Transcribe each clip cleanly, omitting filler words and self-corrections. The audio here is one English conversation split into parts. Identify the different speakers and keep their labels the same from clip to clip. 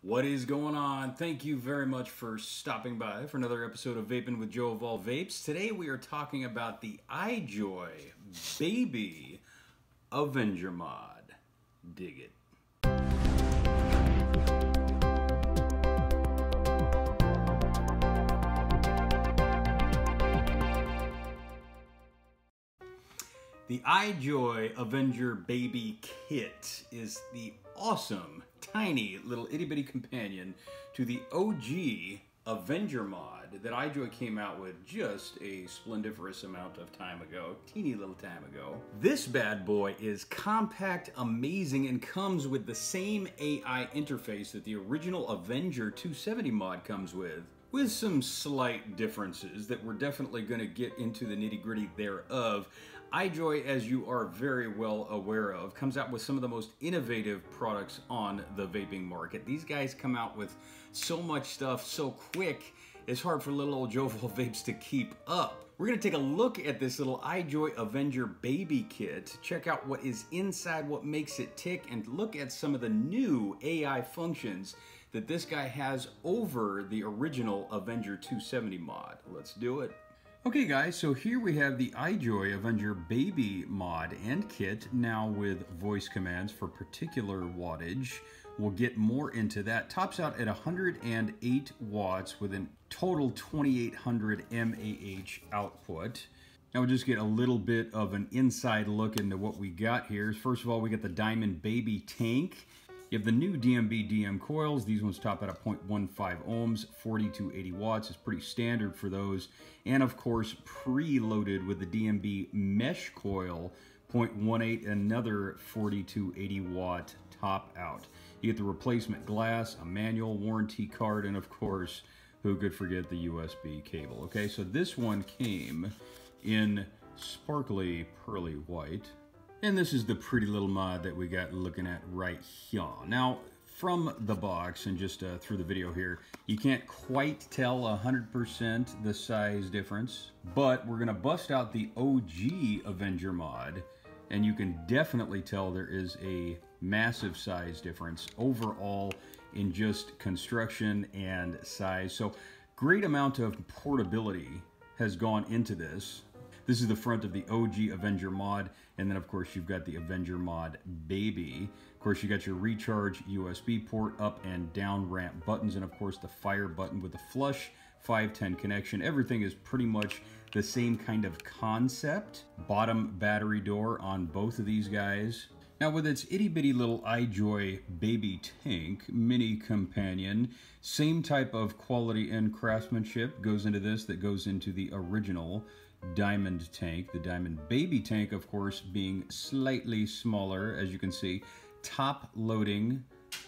Speaker 1: What is going on? Thank you very much for stopping by for another episode of Vaping with Joe of All Vapes. Today we are talking about the iJoy Baby Avenger mod. Dig it. The iJoy Avenger Baby Kit is the awesome, tiny little itty-bitty companion to the OG Avenger mod that iJoy came out with just a splendiferous amount of time ago, teeny little time ago. This bad boy is compact, amazing, and comes with the same AI interface that the original Avenger 270 mod comes with some slight differences that we're definitely going to get into the nitty-gritty thereof. iJoy, as you are very well aware of, comes out with some of the most innovative products on the vaping market. These guys come out with so much stuff so quick, it's hard for little old Joe of All Vapes to keep up. We're going to take a look at this little iJoy Avenger Baby Kit, check out what is inside, what makes it tick, and look at some of the new AI functions that this guy has over the original Avenger 270 mod. Let's do it. Okay guys, so here we have the iJoy Avenger Baby mod and kit, now with voice commands for particular wattage. We'll get more into that. Tops out at 108 watts with a total 2800 mAh output. Now we'll just get a little bit of an inside look into what we got here. First of all, we got the Diamond Baby tank. You have the new DMB DM coils. These ones top out at 0.15 ohms, 40 to 80 watts is pretty standard for those. And of course, preloaded with the DMB mesh coil, 0.18, another 40 to 80 watt top out. You get the replacement glass, a manual warranty card, and of course, who could forget the USB cable? Okay, so this one came in sparkly pearly white. And this is the pretty little mod that we got looking at right here. Now, from the box and just through the video here, you can't quite tell 100% the size difference, but we're gonna bust out the OG Avenger mod, and you can definitely tell there is a massive size difference overall in just construction and size. So, great amount of portability has gone into this. This is the front of the OG Avenger mod, and then of course you've got the Avenger mod Baby. Of course you got your recharge USB port, up and down ramp buttons, and of course the fire button with the flush 510 connection. Everything is pretty much the same kind of concept. Bottom battery door on both of these guys. Now with its itty bitty little iJoy Baby tank, mini companion, same type of quality and craftsmanship goes into this that goes into the original Diamond tank. The Diamond Baby tank, of course, being slightly smaller, as you can see. Top loading,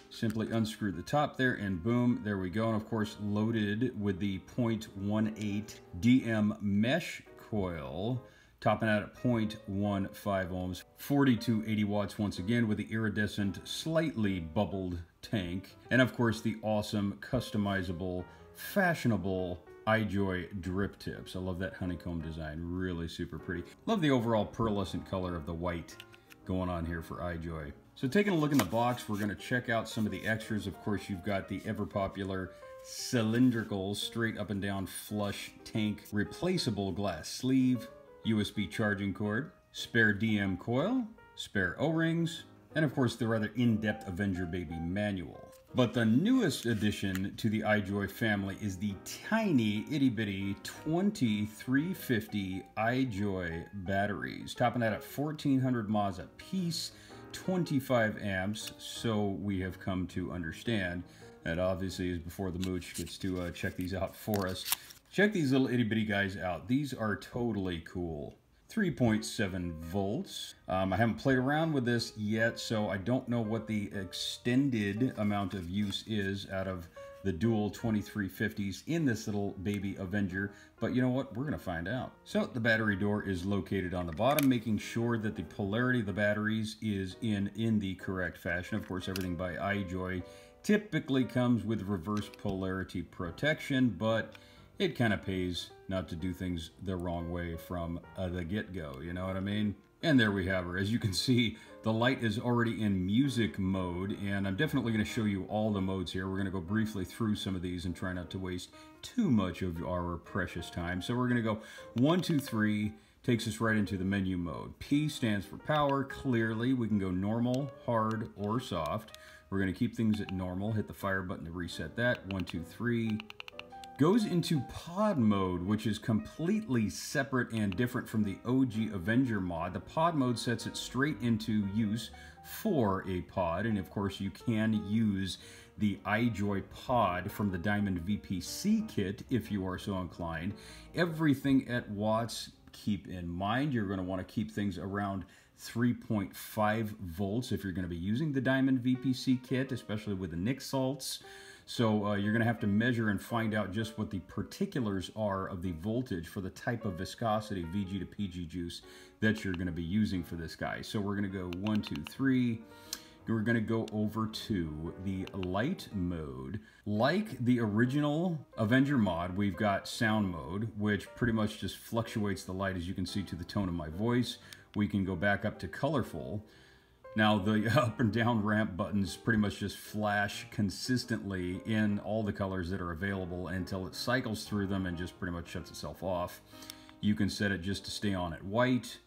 Speaker 1: simply unscrew the top there and boom, there we go. And of course loaded with the 0.18 DM mesh coil, topping out at 0.15 ohms, 40 to 80 watts once again with the iridescent, slightly bubbled tank. And of course the awesome, customizable, fashionable iJoy drip tips. I love that honeycomb design, really super pretty. Love the overall pearlescent color of the white going on here for iJoy. So taking a look in the box, we're gonna check out some of the extras. Of course, you've got the ever popular cylindrical, straight up and down flush tank, replaceable glass sleeve, USB charging cord, spare DM coil, spare O-rings, and of course the rather in-depth Avenger Baby manual. But the newest addition to the iJoy family is the tiny itty-bitty 2350 iJoy batteries, topping out at 1400 mAh a piece, 25 amps, so we have come to understand. That obviously is before the mooch gets to check these out for us. Check these little itty-bitty guys out. These are totally cool. 3.7 volts. I haven't played around with this yet, so I don't know what the extended amount of use is out of the dual 2350s in this little baby Avenger, but you know what? We're gonna find out. So the battery door is located on the bottom, making sure that the polarity of the batteries is in the correct fashion. Of course, everything by iJoy typically comes with reverse polarity protection, but it kind of pays not to do things the wrong way from the get-go, you know what I mean? And there we have her. As you can see, the light is already in music mode, and I'm definitely going to show you all the modes here. We're going to go briefly through some of these and try not to waste too much of our precious time. So we're going to go 1, 2, 3, takes us right into the menu mode. P stands for power. Clearly, we can go normal, hard, or soft. We're going to keep things at normal. Hit the fire button to reset that. 1, 2, 3. Goes into pod mode, which is completely separate and different from the OG Avenger mod. The pod mode sets it straight into use for a pod, and of course you can use the iJoy pod from the Diamond VPC kit if you are so inclined. Everything at Watts, keep in mind, you're going to want to keep things around 3.5 volts if you're going to be using the Diamond VPC kit, especially with the NIC salts. So you're going to have to measure and find out just what the particulars are of the voltage for the type of viscosity, VG to PG juice, that you're going to be using for this guy. So we're going to go 1, 2, 3. We're going to go over to the light mode. Like the original Avenger mod, we've got sound mode, which pretty much just fluctuates the light, as you can see, to the tone of my voice. We can go back up to colorful. Now, the up and down ramp buttons pretty much just flash consistently in all the colors that are available until it cycles through them and just pretty much shuts itself off. You can set it just to stay on at white,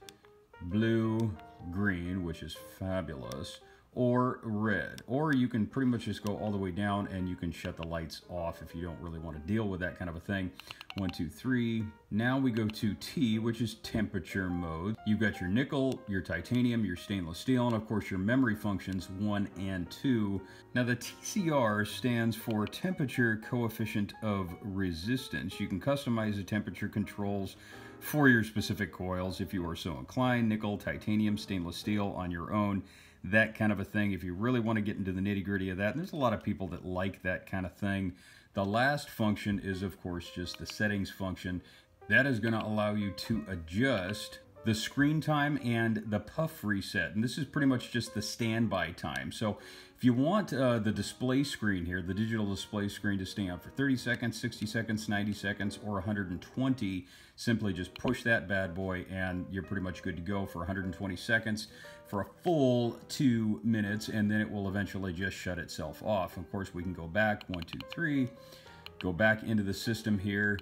Speaker 1: blue, green, which is fabulous, or red. Or you can pretty much just go all the way down and you can shut the lights off if you don't really want to deal with that kind of a thing. 1, 2, 3. Now we go to T, which is temperature mode. You've got your nickel, your titanium, your stainless steel, and of course your memory functions 1 and 2. Now the TCR stands for temperature coefficient of resistance. You can customize the temperature controls for your specific coils if you are so inclined. Nickel, titanium, stainless steel on your own. That kind of a thing, if you really want to get into the nitty-gritty of that. And there's a lot of people that like that kind of thing. The last function is, of course, just the settings function. That is going to allow you to adjust the screen time and the puff reset. And this is pretty much just the standby time. So if you want the display screen here, the digital display screen, to stay on for 30 seconds, 60 seconds, 90 seconds, or 120, simply just push that bad boy and you're pretty much good to go for 120 seconds for a full 2 minutes, and then it will eventually just shut itself off. Of course, we can go back, 1, 2, 3, go back into the system here,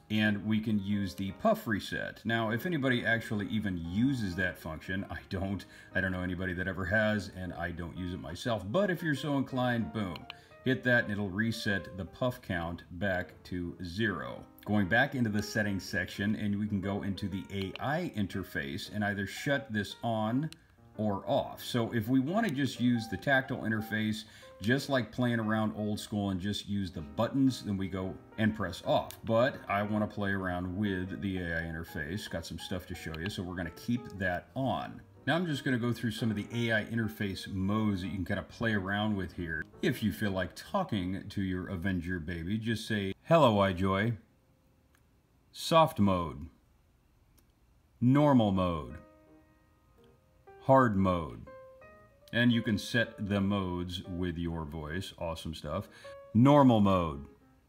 Speaker 1: and we can use the puff reset. Now, if anybody actually even uses that function, I don't know anybody that ever has, and I don't use it myself, but if you're so inclined, boom, hit that and it'll reset the puff count back to 0. Going back into the settings section, and we can go into the AI interface and either shut this on or off. So if we want to just use the tactile interface, just like playing around old school and just use the buttons, then we go and press off. But I want to play around with the AI interface. Got some stuff to show you, so we're going to keep that on. Now I'm just going to go through some of the AI interface modes that you can kind of play around with here. If you feel like talking to your Avenger baby, just say, "Hello, iJoy." Soft mode, normal mode, hard mode. And you can set the modes with your voice. Awesome stuff. Normal mode.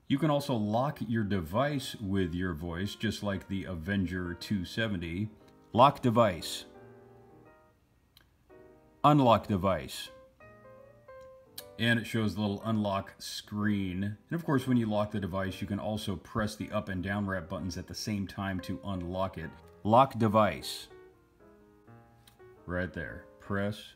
Speaker 1: You can also lock your device with your voice, just like the Avenger 270. Lock device. Unlock device. And it shows the little unlock screen. And of course, when you lock the device, you can also press the up and down ramp buttons at the same time to unlock it. Lock device. Right there. Press.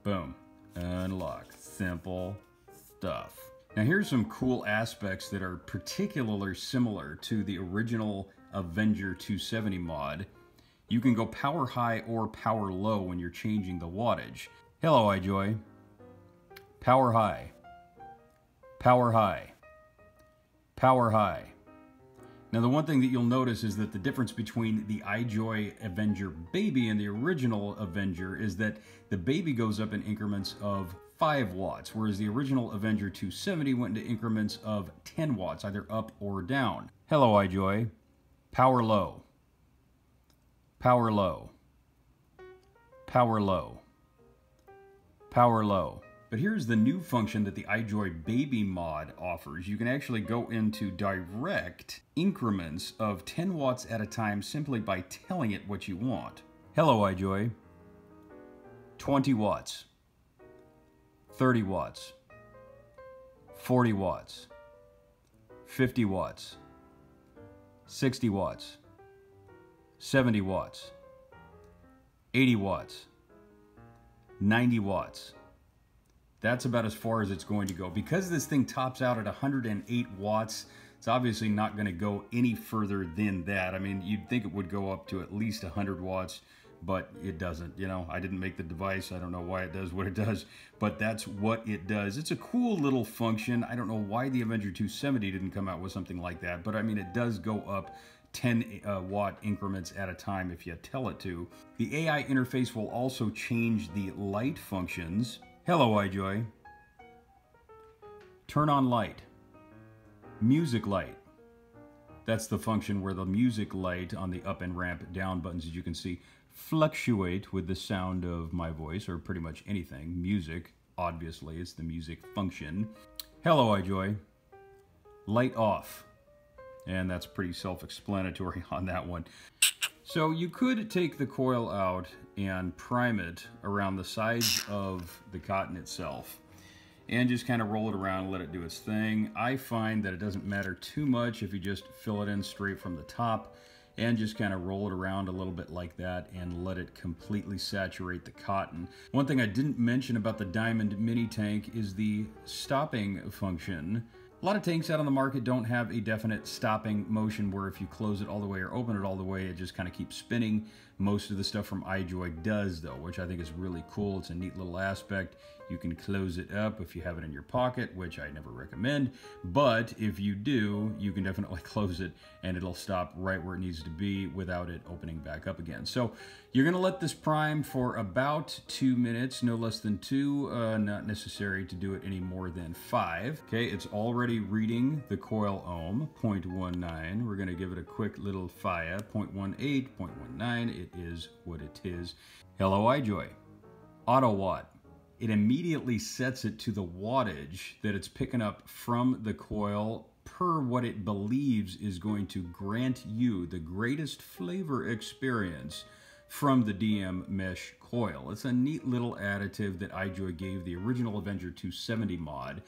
Speaker 1: Boom. Unlock. Simple stuff. Now here's some cool aspects that are particularly similar to the original Avenger 270 mod. You can go power high or power low when you're changing the wattage. Hello, iJoy. Power high. Power high. Power high. Now the one thing that you'll notice is that the difference between the iJoy Avenger Baby and the original Avenger is that the Baby goes up in increments of 5 watts, whereas the original Avenger 270 went into increments of 10 watts, either up or down. Hello, iJoy. Power low. Power low. Power low. Power low. But here's the new function that the iJoy Baby mod offers. You can actually go into direct increments of 10 watts at a time simply by telling it what you want. Hello iJoy, 20 watts, 30 watts, 40 watts, 50 watts, 60 watts, 70 watts, 80 watts, 90 watts. That's about as far as it's going to go. Because this thing tops out at 108 watts, it's obviously not going to go any further than that. I mean, you'd think it would go up to at least 100 watts, but it doesn't. You know, I didn't make the device. I don't know why it does what it does, but that's what it does. It's a cool little function. I don't know why the Avenger 270 didn't come out with something like that, but I mean, it does go up 10 watt increments at a time if you tell it to. The AI interface will also change the light functions. Hello iJoy, turn on light, music light. That's the function where the music light on the up and ramp down buttons, as you can see, fluctuate with the sound of my voice, or pretty much anything. Music, obviously, it's the music function. Hello iJoy, light off. And that's pretty self-explanatory on that one. So you could take the coil out and prime it around the sides of the cotton itself and just kind of roll it around and let it do its thing. I find that it doesn't matter too much if you just fill it in straight from the top and just kind of roll it around a little bit like that and let it completely saturate the cotton. One thing I didn't mention about the Diamond Mini Tank is the stopping function. A lot of tanks out on the market don't have a definite stopping motion where if you close it all the way or open it all the way, it just kind of keeps spinning. Most of the stuff from iJoy does though, which I think is really cool. It's a neat little aspect. You can close it up if you have it in your pocket, which I never recommend, but if you do, you can definitely close it and it'll stop right where it needs to be without it opening back up again. So you're gonna let this prime for about 2 minutes, no less than 2, not necessary to do it any more than 5. Okay, it's already reading the coil ohm, 0.19. We're gonna give it a quick little fire, 0.18, 0.19, it is what it is. Hello iJoy, auto watt. It immediately sets it to the wattage that it's picking up from the coil per what it believes is going to grant you the greatest flavor experience from the DM mesh coil. It's a neat little additive that iJoy gave the original Avenger 270 mod.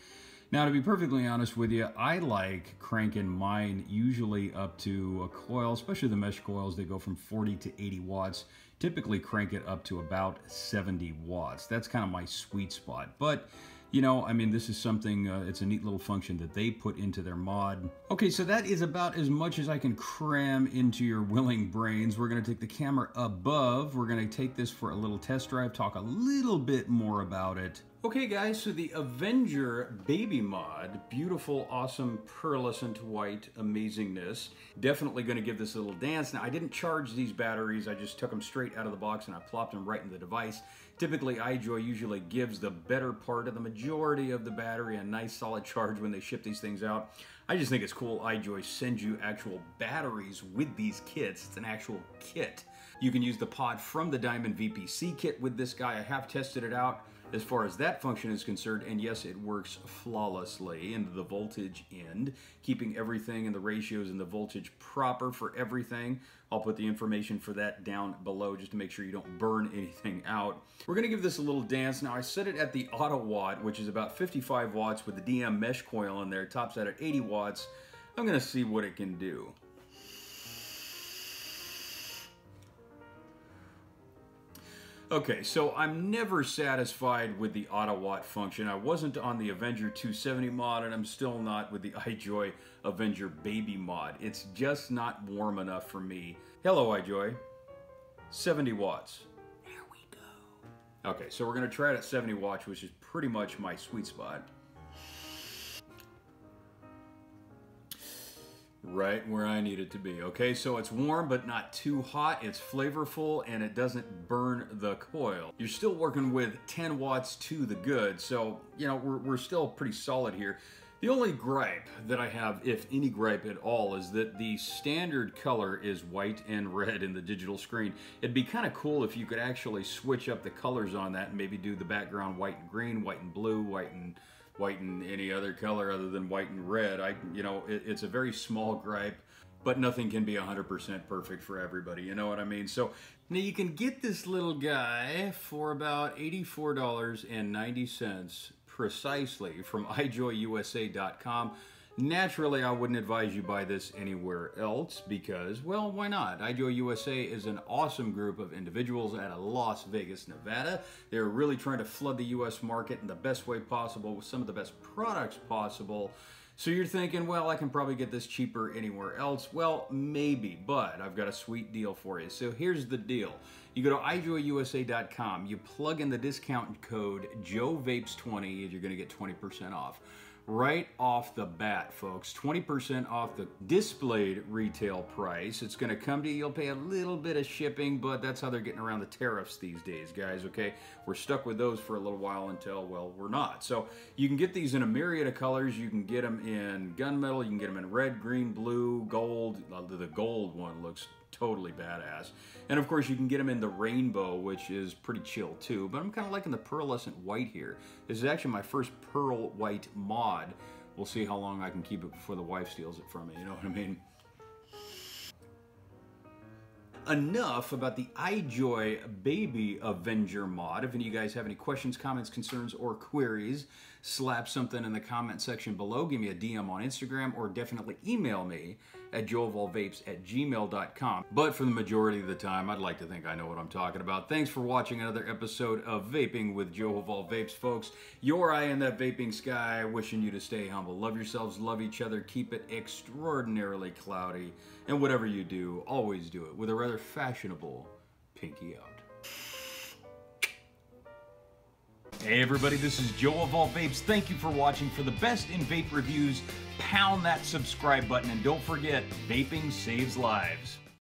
Speaker 1: Now, to be perfectly honest with you, I like cranking mine usually up to a coil, especially the mesh coils, they go from 40 to 80 watts. Typically crank it up to about 70 watts. That's kind of my sweet spot. But, you know, I mean, this is something, it's a neat little function that they put into their mod. Okay, so that is about as much as I can cram into your willing brains. We're going to take the camera above. We're going to take this for a little test drive, talk a little bit more about it. Okay guys, so the Avenger Baby mod, beautiful, awesome, pearlescent white amazingness. Definitely going to give this a little dance. Now, I didn't charge these batteries, I just took them straight out of the box and I plopped them right in the device. Typically, iJoy usually gives the better part of the majority of the battery a nice solid charge when they ship these things out. I just think it's cool iJoy sends you actual batteries with these kits. It's an actual kit. You can use the pod from the Diamond VPC kit with this guy. I have tested it out as far as that function is concerned, and yes, it works flawlessly into the voltage end, keeping everything and the ratios and the voltage proper for everything. I'll put the information for that down below just to make sure you don't burn anything out. We're gonna give this a little dance. Now, I set it at the auto watt, which is about 55 watts with the DM mesh coil in there. It tops out at 80 watts. I'm gonna see what it can do. Okay, so I'm never satisfied with the auto watt function. I wasn't on the Avenger 270 mod, and I'm still not with the iJoy Avenger Baby mod. It's just not warm enough for me. Hello, iJoy. 70 watts. There we go. Okay, so we're gonna try it at 70 watts, which is pretty much my sweet spot. Right where I need it to be. Okay, so it's warm but not too hot, it's flavorful, and it doesn't burn the coil. You're still working with 10 watts to the good, so, you know, we're still pretty solid here. The only gripe that I have, if any gripe at all, is that the standard color is white and red in the digital screen. It'd be kind of cool if you could actually switch up the colors on that and maybe do the background white and green, white and blue, white and any other color other than white and red. It's a very small gripe, but nothing can be 100% perfect for everybody, you know what I mean? So now you can get this little guy for about $84.90 precisely from ijoyusa.com. Naturally, I wouldn't advise you buy this anywhere else because, well, why not? ijoyusa is an awesome group of individuals out of Las Vegas, Nevada. They're really trying to flood the U.S. market in the best way possible with some of the best products possible. So you're thinking, well, I can probably get this cheaper anywhere else. Well, maybe, but I've got a sweet deal for you. So here's the deal. You go to ijoyusa.com, you plug in the discount code JOEVAPES20 and you're going to get 20% off. Right off the bat, folks, 20% off the displayed retail price. It's going to come to you. You'll pay a little bit of shipping, but that's how they're getting around the tariffs these days, guys, okay? We're stuck with those for a little while until, well, we're not. So you can get these in a myriad of colors. You can get them in gunmetal. You can get them in red, green, blue, gold. The gold one looks totally badass. And of course you can get them in the rainbow, which is pretty chill too, but I'm kind of liking the pearlescent white here. This is actually my first pearl white mod. We'll see how long I can keep it before the wife steals it from me, you know what I mean? Enough about the iJoy Baby Avenger mod. If any of you guys have any questions, comments, concerns, or queries, slap something in the comment section below. Give me a DM on Instagram or definitely email me at joeofallvapes@gmail.com. But for the majority of the time, I'd like to think I know what I'm talking about. Thanks for watching another episode of Vaping with Joe of All Vapes, folks. Your eye in that vaping sky, wishing you to stay humble. Love yourselves, love each other, keep it extraordinarily cloudy. And whatever you do, always do it with a rather fashionable pinky out. Hey everybody, this is Joe of All Vapes. Thank you for watching. For the best in vape reviews, pound that subscribe button and don't forget, vaping saves lives.